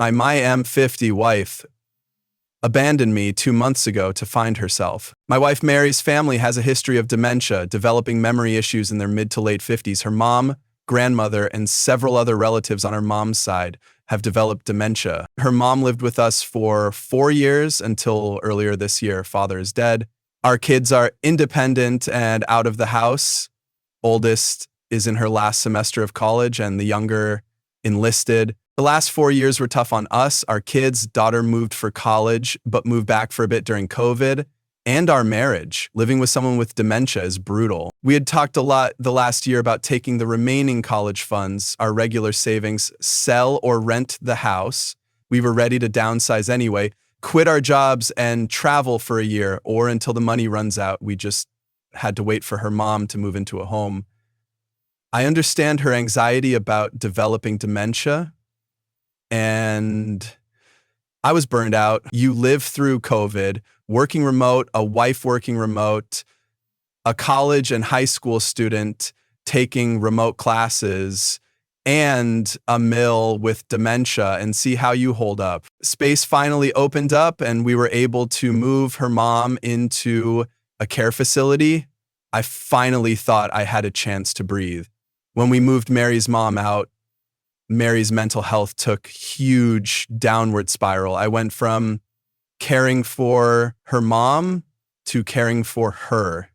My M50 wife abandoned me 2 months ago to find herself. My wife Mary's family has a history of dementia, developing memory issues in their mid to late 50s. Her mom, grandmother, and several other relatives on her mom's side have developed dementia. Her mom lived with us for 4 years until earlier this year. Father is dead. Our kids are independent and out of the house. Oldest is in her last semester of college and the younger enlisted. The last 4 years were tough on us. Our kids, daughter moved for college, but moved back for a bit during COVID. And our marriage, living with someone with dementia, is brutal. We had talked a lot the last year about taking the remaining college funds, our regular savings, sell or rent the house. We were ready to downsize anyway, quit our jobs and travel for a year or until the money runs out. We just had to wait for her mom to move into a home. I understand her anxiety about developing dementia, and I was burned out. You live through COVID, working remote, a wife working remote, a college and high school student taking remote classes, and a mill with dementia, and see how you hold up. Space finally opened up and we were able to move her mom into a care facility. I finally thought I had a chance to breathe. When we moved Mary's mom out, Mary's mental health took huge downward spiral. I went from caring for her mom to caring for her.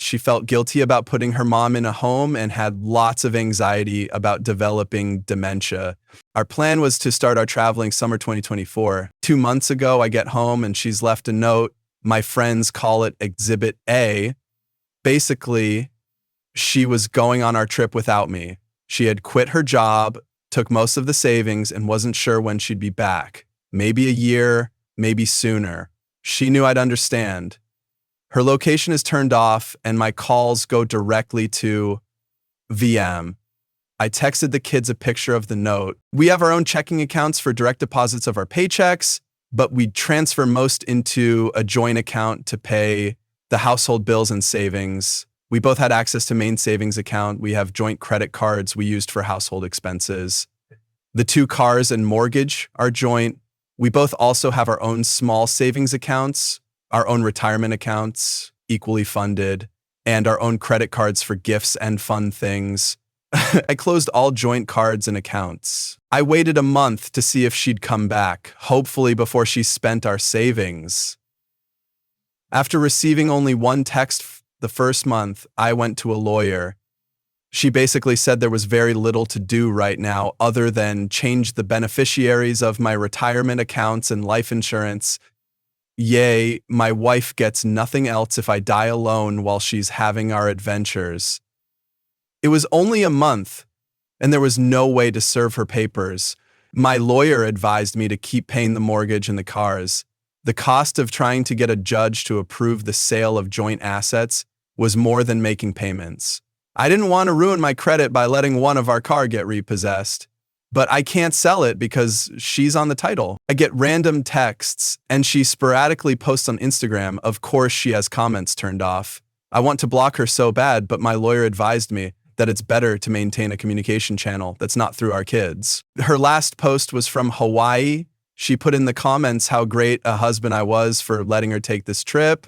She felt guilty about putting her mom in a home and had lots of anxiety about developing dementia. Our plan was to start our traveling summer 2024. 2 months ago, I get home and she's left a note. My friends call it Exhibit A. Basically, she was going on our trip without me. She had quit her job, took most of the savings, and wasn't sure when she'd be back. Maybe a year, maybe sooner. She knew I'd understand. Her location is turned off and my calls go directly to VM. I texted the kids a picture of the note. We have our own checking accounts for direct deposits of our paychecks, but we transfer most into a joint account to pay the household bills and savings. We both had access to main savings account. We have joint credit cards we used for household expenses. The 2 cars and mortgage are joint. We both also have our own small savings accounts, our own retirement accounts, equally funded, and our own credit cards for gifts and fun things. I closed all joint cards and accounts. I waited a month to see if she'd come back, hopefully before she spent our savings. After receiving only one text the first month, I went to a lawyer. She basically said there was very little to do right now other than change the beneficiaries of my retirement accounts and life insurance. Yay, my wife gets nothing else if I die alone while she's having our adventures. It was only a month, and there was no way to serve her papers. My lawyer advised me to keep paying the mortgage and the cars. The cost of trying to get a judge to approve the sale of joint assets was more than making payments. I didn't want to ruin my credit by letting one of our car get repossessed, but I can't sell it because she's on the title. I get random texts and she sporadically posts on Instagram. Of course, she has comments turned off. I want to block her so bad, but my lawyer advised me that it's better to maintain a communication channel that's not through our kids. Her last post was from Hawaii. She put in the comments how great a husband I was for letting her take this trip.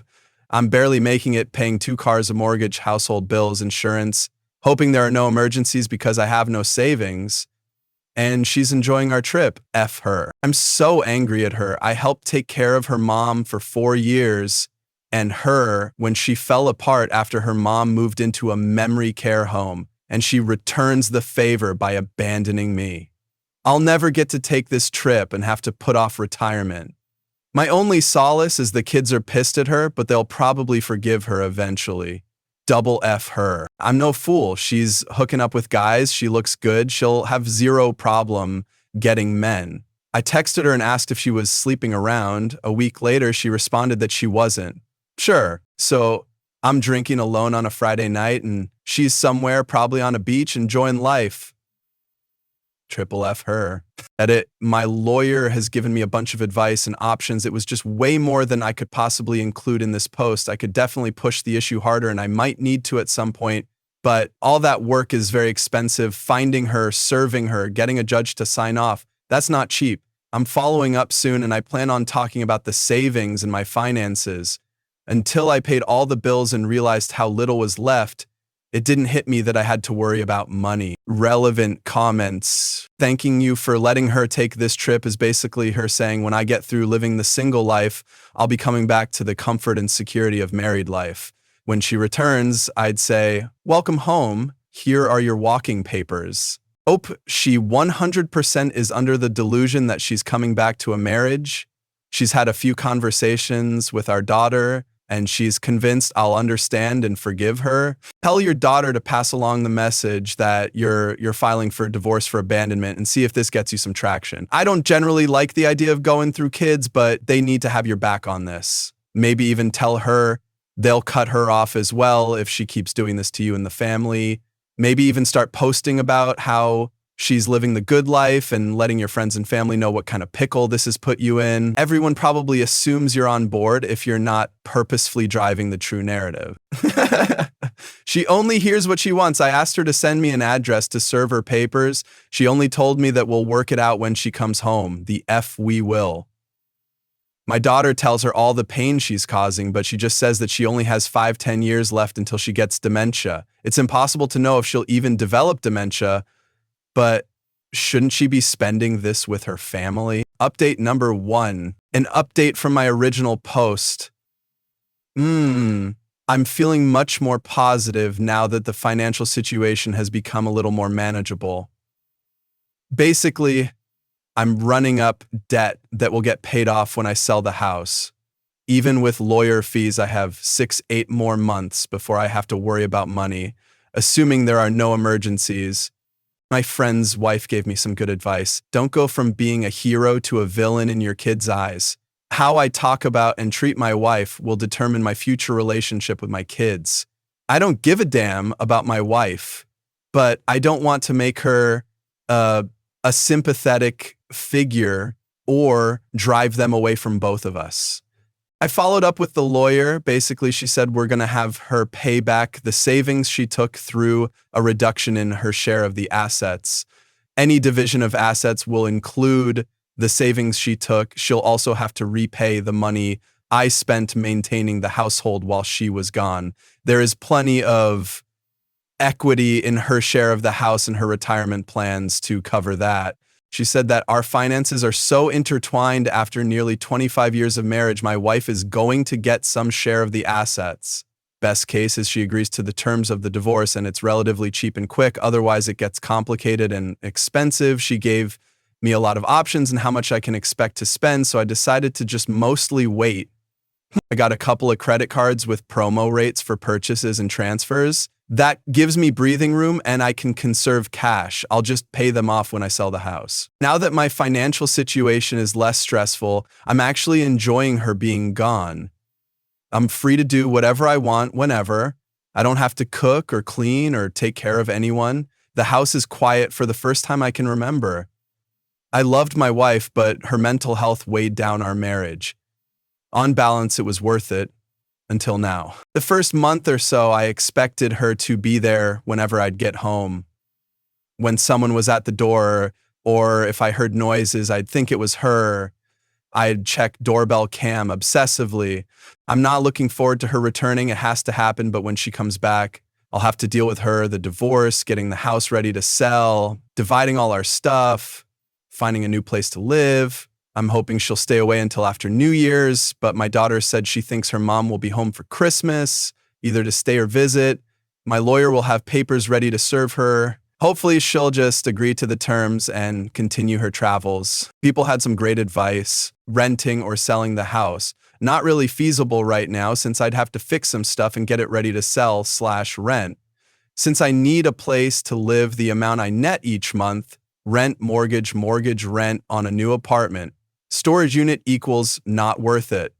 I'm barely making it, paying 2 cars, a mortgage, household bills, insurance, hoping there are no emergencies because I have no savings. And she's enjoying our trip. F her. I'm so angry at her. I helped take care of her mom for 4 years, and her when she fell apart after her mom moved into a memory care home, and she returns the favor by abandoning me. I'll never get to take this trip and have to put off retirement. My only solace is the kids are pissed at her, but they'll probably forgive her eventually. Double F her. I'm no fool. She's hooking up with guys. She looks good. She'll have zero problem getting men. I texted her and asked if she was sleeping around. A week later, she responded that she wasn't. Sure. So I'm drinking alone on a Friday night and she's somewhere, probably on a beach, enjoying life. Triple F her. Edit. My lawyer has given me a bunch of advice and options. It was just way more than I could possibly include in this post. I could definitely push the issue harder and I might need to at some point, but all that work is very expensive. Finding her, serving her, getting a judge to sign off, that's not cheap. I'm following up soon and I plan on talking about the savings and my finances. Until I paid all the bills and realized how little was left, it didn't hit me that I had to worry about money. Relevant comments. Thanking you for letting her take this trip is basically her saying, when I get through living the single life, I'll be coming back to the comfort and security of married life. When she returns, I'd say, welcome home. Here are your walking papers. She 100% is under the delusion that she's coming back to a marriage. She's had a few conversations with our daughter, and she's convinced I'll understand and forgive her. Tell your daughter to pass along the message that you're filing for divorce for abandonment and see if this gets you some traction. I don't generally like the idea of going through kids, but they need to have your back on this. Maybe even tell her they'll cut her off as well if she keeps doing this to you and the family. Maybe even start posting about how she's living the good life and letting your friends and family know what kind of pickle this has put you in. Everyone probably assumes you're on board if you're not purposefully driving the true narrative. She only hears what she wants. I asked her to send me an address to serve her papers. She only told me that we'll work it out when she comes home. The F we will. My daughter tells her all the pain she's causing, but she just says that she only has 5-10 years left until she gets dementia. It's impossible to know if she'll even develop dementia, but shouldn't she be spending this with her family? Update number 1, an update from my original post. I'm feeling much more positive now that the financial situation has become a little more manageable. Basically, I'm running up debt that will get paid off when I sell the house. Even with lawyer fees, I have 6-8 more months before I have to worry about money, assuming there are no emergencies. My friend's wife gave me some good advice. Don't go from being a hero to a villain in your kids' eyes. How I talk about and treat my wife will determine my future relationship with my kids. I don't give a damn about my wife, but I don't want to make her a sympathetic figure or drive them away from both of us. I followed up with the lawyer. Basically, she said we're going to have her pay back the savings she took through a reduction in her share of the assets. Any division of assets will include the savings she took. She'll also have to repay the money I spent maintaining the household while she was gone. There is plenty of equity in her share of the house and her retirement plans to cover that. She said that our finances are so intertwined after nearly 25 years of marriage, my wife is going to get some share of the assets. Best case is she agrees to the terms of the divorce and it's relatively cheap and quick. Otherwise, it gets complicated and expensive. She gave me a lot of options and how much I can expect to spend, so I decided to just mostly wait. I got a couple of credit cards with promo rates for purchases and transfers. That gives me breathing room and I can conserve cash. I'll just pay them off when I sell the house. Now that my financial situation is less stressful, I'm actually enjoying her being gone. I'm free to do whatever I want whenever. I don't have to cook or clean or take care of anyone. The house is quiet for the first time I can remember. I loved my wife, but her mental health weighed down our marriage. On balance, it was worth it. Until now. The first month or so, I expected her to be there whenever I'd get home. When someone was at the door, or if I heard noises, I'd think it was her. I'd check doorbell cam obsessively. I'm not looking forward to her returning. It has to happen, but when she comes back, I'll have to deal with her, the divorce, getting the house ready to sell, dividing all our stuff, finding a new place to live. I'm hoping she'll stay away until after New Year's, but my daughter said she thinks her mom will be home for Christmas, either to stay or visit. My lawyer will have papers ready to serve her. Hopefully she'll just agree to the terms and continue her travels. People had some great advice. Renting or selling the house. Not really feasible right now since I'd have to fix some stuff and get it ready to sell/rent. Since I need a place to live the amount I net each month, rent, mortgage, rent on a new apartment. Storage unit equals not worth it.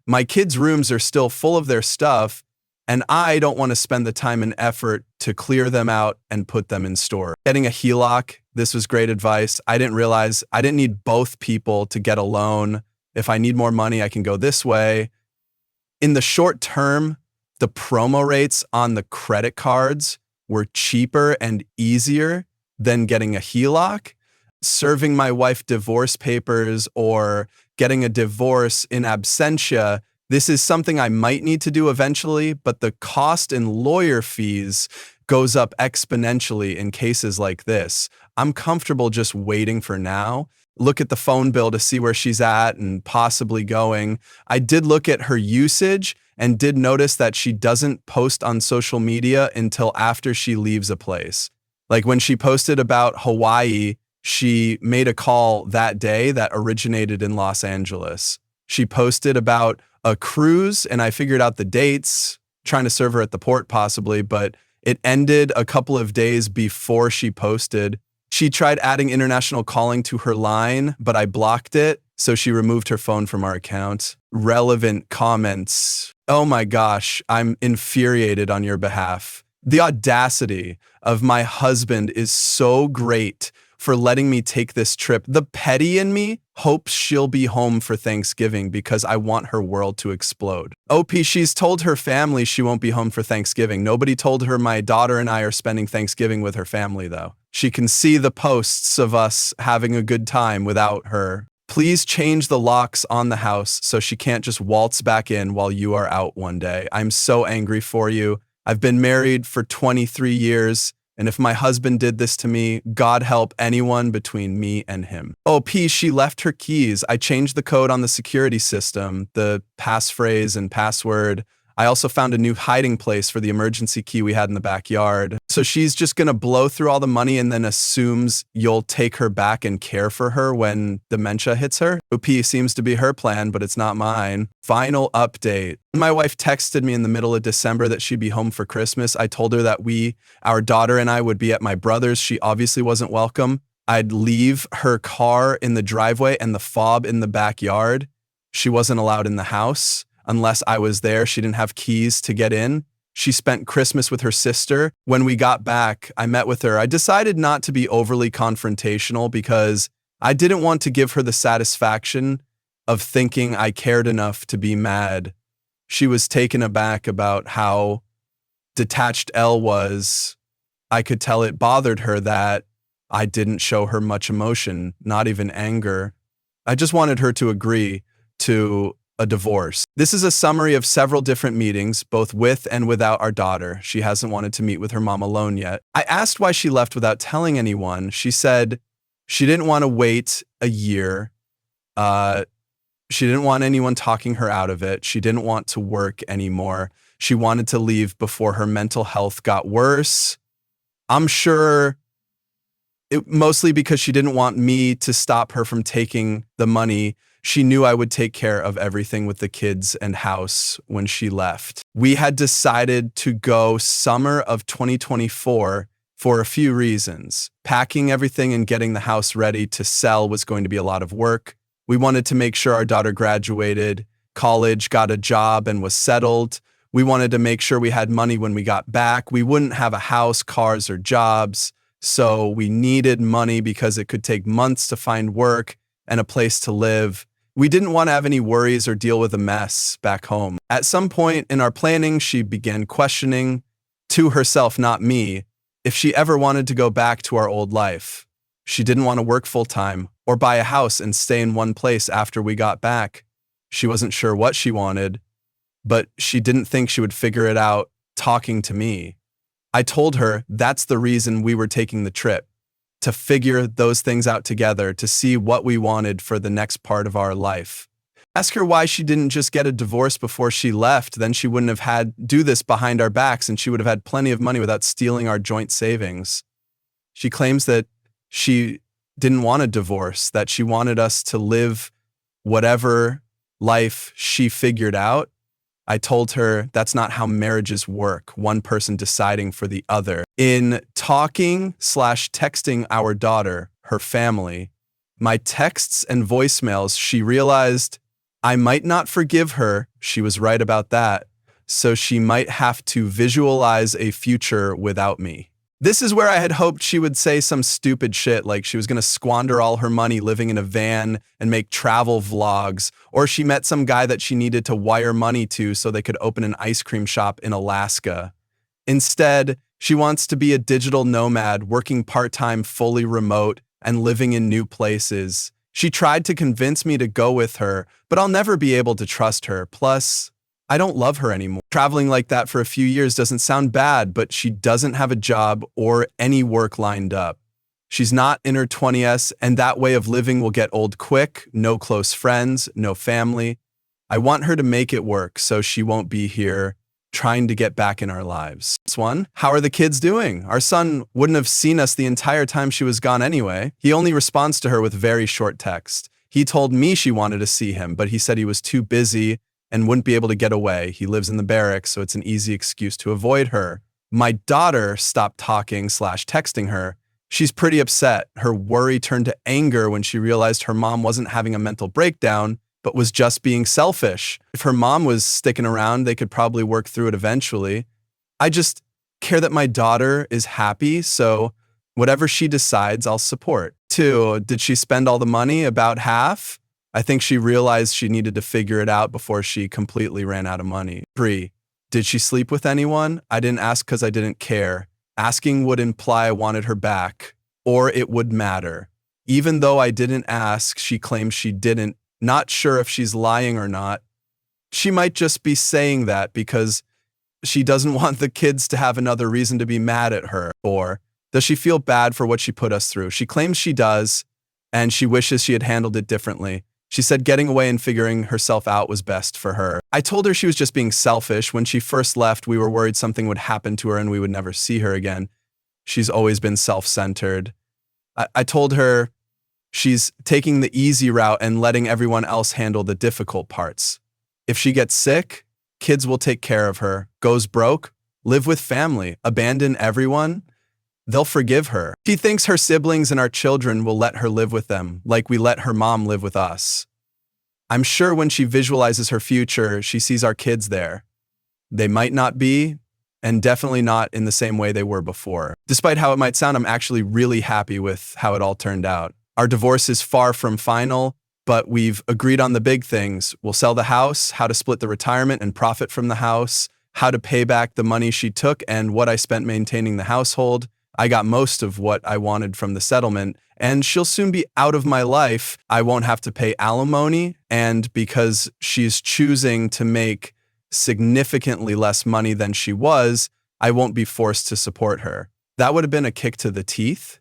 My kids' rooms are still full of their stuff, and I don't want to spend the time and effort to clear them out and put them in store. Getting a HELOC, this was great advice. I didn't realize I didn't need both people to get a loan. If I need more money, I can go this way. In the short term, the promo rates on the credit cards were cheaper and easier than getting a HELOC. serving my wife divorce papers or getting a divorce in absentia. This is something I might need to do eventually, but the cost in lawyer fees goes up exponentially in cases like this. I'm comfortable just waiting for now. Look at the phone bill to see where she's at and possibly going. I did look at her usage and did notice that she doesn't post on social media until after she leaves a place. Like when she posted about Hawaii, she made a call that day that originated in Los Angeles. She posted about a cruise, and I figured out the dates, trying to serve her at the port possibly, but it ended a couple of days before she posted. She tried adding international calling to her line, but I blocked it, so she removed her phone from our account. Relevant comments. Oh my gosh, I'm infuriated on your behalf. The audacity of my husband is so great for letting me take this trip. The petty in me hopes she'll be home for Thanksgiving because I want her world to explode. OP, she's told her family she won't be home for Thanksgiving. Nobody told her my daughter and I are spending Thanksgiving with her family, though. She can see the posts of us having a good time without her. Please change the locks on the house so she can't just waltz back in while you are out one day. I'm so angry for you. I've been married for 23 years. And if my husband did this to me, God help anyone between me and him. Oh, P, she left her keys. I changed the code on the security system, the passphrase and password. I also found a new hiding place for the emergency key we had in the backyard. So she's just gonna blow through all the money and then assumes you'll take her back and care for her when dementia hits her. OP seems to be her plan, but it's not mine. Final update. My wife texted me in the middle of December that she'd be home for Christmas. I told her that our daughter and I would be at my brother's. She obviously wasn't welcome. I'd leave her car in the driveway and the fob in the backyard. She wasn't allowed in the house unless I was there. She didn't have keys to get in. She spent Christmas with her sister. When we got back, I met with her. I decided not to be overly confrontational because I didn't want to give her the satisfaction of thinking I cared enough to be mad. She was taken aback about how detached Elle was. I could tell it bothered her that I didn't show her much emotion, not even anger. I just wanted her to agree to a divorce. This is a summary of several different meetings, both with and without our daughter. She hasn't wanted to meet with her mom alone yet. I asked why she left without telling anyone. She said she didn't want to wait a year. She didn't want anyone talking her out of it. She didn't want to work anymore. She wanted to leave before her mental health got worse. I'm sure mostly because she didn't want me to stop her from taking the money. She knew I would take care of everything with the kids and house when she left. We had decided to go summer of 2024 for a few reasons. Packing everything and getting the house ready to sell was going to be a lot of work. We wanted to make sure our daughter graduated college, got a job, and was settled. We wanted to make sure we had money when we got back. We wouldn't have a house, cars, or jobs. So we needed money because it could take months to find work and a place to live. We didn't want to have any worries or deal with a mess back home. At some point in our planning, she began questioning to herself, not me, if she ever wanted to go back to our old life. She didn't want to work full-time or buy a house and stay in one place after we got back. She wasn't sure what she wanted, but she didn't think she would figure it out talking to me. I told her that's the reason we were taking the trip, to figure those things out together, to see what we wanted for the next part of our life. Ask her why she didn't just get a divorce before she left. Then she wouldn't have had do this behind our backs and she would have had plenty of money without stealing our joint savings. She claims that she didn't want a divorce, that she wanted us to live whatever life she figured out. I told her that's not how marriages work, one person deciding for the other. In talking/texting our daughter, her family, my texts and voicemails, she realized I might not forgive her. She was right about that. So she might have to visualize a future without me. This is where I had hoped she would say some stupid shit like she was going to squander all her money living in a van and make travel vlogs, or she met some guy that she needed to wire money to so they could open an ice cream shop in Alaska. Instead, she wants to be a digital nomad working part-time fully remote and living in new places. She tried to convince me to go with her, but I'll never be able to trust her. Plus, I don't love her anymore. Traveling like that for a few years doesn't sound bad, but she doesn't have a job or any work lined up. She's not in her 20s, and that way of living will get old quick. No close friends, no family. I want her to make it work so she won't be here trying to get back in our lives. This one, how are the kids doing? Our son wouldn't have seen us the entire time she was gone anyway. He only responds to her with very short text. He told me she wanted to see him, but he said he was too busy and wouldn't be able to get away. He lives in the barracks, so it's an easy excuse to avoid her. My daughter stopped talking/texting her. She's pretty upset. Her worry turned to anger when she realized her mom wasn't having a mental breakdown, but was just being selfish. If her mom was sticking around, they could probably work through it eventually. I just care that my daughter is happy, so whatever she decides, I'll support. 2, did she spend all the money? About half. I think she realized she needed to figure it out before she completely ran out of money. 3, did she sleep with anyone? I didn't ask because I didn't care. Asking would imply I wanted her back, or it would matter. Even though I didn't ask, she claims she didn't. Not sure if she's lying or not. She might just be saying that because she doesn't want the kids to have another reason to be mad at her. Or does she feel bad for what she put us through? She claims she does, and she wishes she had handled it differently. She said getting away and figuring herself out was best for her. I told her she was just being selfish. When she first left, we were worried something would happen to her and we would never see her again. She's always been self-centered. I told her she's taking the easy route and letting everyone else handle the difficult parts. If she gets sick, kids will take care of her. Goes broke, live with family, abandon everyone, they'll forgive her. She thinks her siblings and our children will let her live with them, like we let her mom live with us. I'm sure when she visualizes her future, she sees our kids there. They might not be, and definitely not in the same way they were before. Despite how it might sound, I'm actually really happy with how it all turned out. Our divorce is far from final, but we've agreed on the big things. We'll sell the house, how to split the retirement and profit from the house, how to pay back the money she took and what I spent maintaining the household. I got most of what I wanted from the settlement, and she'll soon be out of my life. I won't have to pay alimony, and because she's choosing to make significantly less money than she was, I won't be forced to support her. That would have been a kick to the teeth.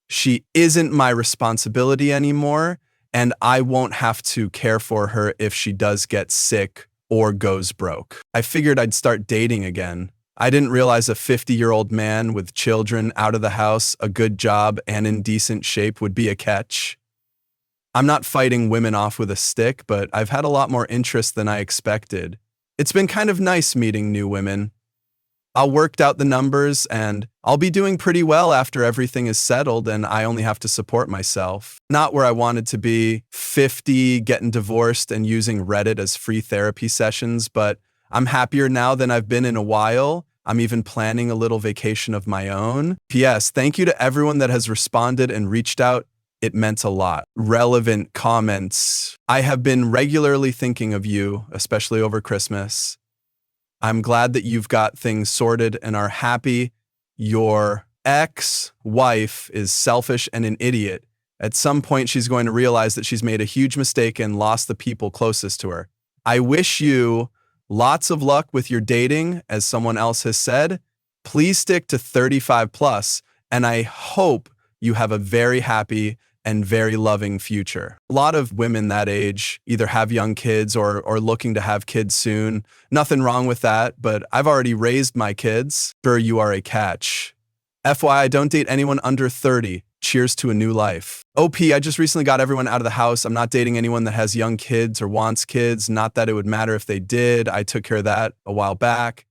She isn't my responsibility anymore, and I won't have to care for her if she does get sick or goes broke. I figured I'd start dating again. I didn't realize a 50-year-old man with children out of the house, a good job, and in decent shape would be a catch. I'm not fighting women off with a stick, but I've had a lot more interest than I expected. It's been kind of nice meeting new women. I'll work out the numbers, and I'll be doing pretty well after everything is settled and I only have to support myself. Not where I wanted to be, 50, getting divorced, and using Reddit as free therapy sessions, but I'm happier now than I've been in a while. I'm even planning a little vacation of my own. P.S. Thank you to everyone that has responded and reached out. It meant a lot. Relevant comments. I have been regularly thinking of you, especially over Christmas. I'm glad that you've got things sorted and are happy. Your ex-wife is selfish and an idiot. At some point, she's going to realize that she's made a huge mistake and lost the people closest to her. I wish you lots of luck with your dating, as someone else has said. Please stick to 35 plus, and I hope you have a very happy and very loving future. A lot of women that age either have young kids or looking to have kids soon. Nothing wrong with that, but I've already raised my kids. Sure, you are a catch. FYI, don't date anyone under 30. Cheers to a new life. OP, I just recently got everyone out of the house. I'm not dating anyone that has young kids or wants kids. Not that it would matter if they did. I took care of that a while back.